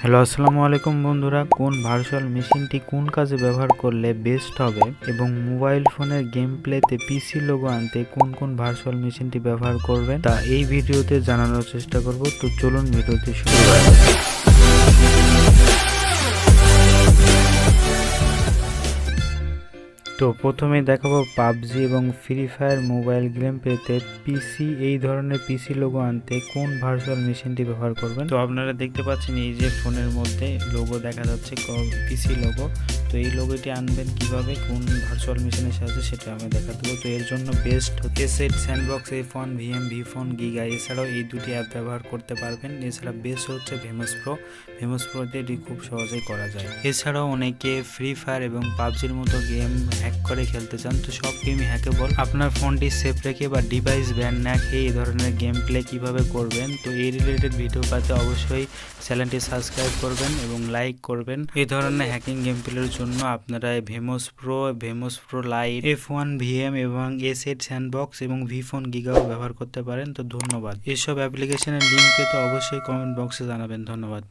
Hello, আসসালামু আলাইকুম বন্ধুরা। কোন ভার্চুয়াল মেশিনটি কোন কাজে ব্যবহার করলে বেস্ট হবে এবং মোবাইল ফোনের গেম প্লেতে পিসি লোগো আনতে কোন কোন ভার্চুয়াল মেশিনটি ব্যবহার করবেন তা এই ভিডিওতে জানানোর চেষ্টা করব। তো চলুন ভিডিওটি শুরু করা যাক। তো প্রথমেই দেখাবো পাবজি এবং ফ্রি ফায়ার মোবাইল গেম পেতে পিসি এই ধরনের পিসি লোগো আনতে কোন ভার্চুয়াল মেশিনটি ব্যবহার করবেন। তো আপনারা দেখতে পাচ্ছেন এই যে ফোনের মধ্যে লোগো দেখা যাচ্ছে পিসি লোগো। তো এই লোগোটি আনবেন কিভাবে, কোন ভার্চুয়াল মেশিনের সাহায্যে, সেটা আমি দেখা দেবো। তো এর জন্য best asset sandbox, F1 VM, ভিফোন, গিগা, এছাড়াও এই দুটি অ্যাপ ব্যবহার করতে পারবেন। এছাড়া বেস্ট হচ্ছে ভেমস প্রো দিয়ে এটি খুব সহজেই করা যায়। এছাড়াও অনেকে ফ্রি ফায়ার এবং পাবজির মতো গেম হ্যাক করে খেলতে চান। তো সব গেমই হ্যাকেবল। আপনার ফোনটি সেফ রেখে বা ডিভাইস ব্যান না খেয়ে এই ধরনের গেম প্লে কীভাবে করবেন, তো এই রিলেটেড ভিডিও পেতে অবশ্যই চ্যানেলটি সাবস্ক্রাইব করবেন এবং লাইক করবেন। এই ধরনের হ্যাকিং গেম প্লের জন্য আপনারা ভেমস প্রো লাইট, F1 VM এবং এসেট স্যান্ডবক্স এবং ভিফোন গিগাও ব্যবহার করতে পারেন। তো ধন্যবাদ। এসব অ্যাপ্লিকেশনের লিঙ্ক পেতে অবশ্যই কমেন্ট বক্সে জানাবেন। ধন্যবাদ।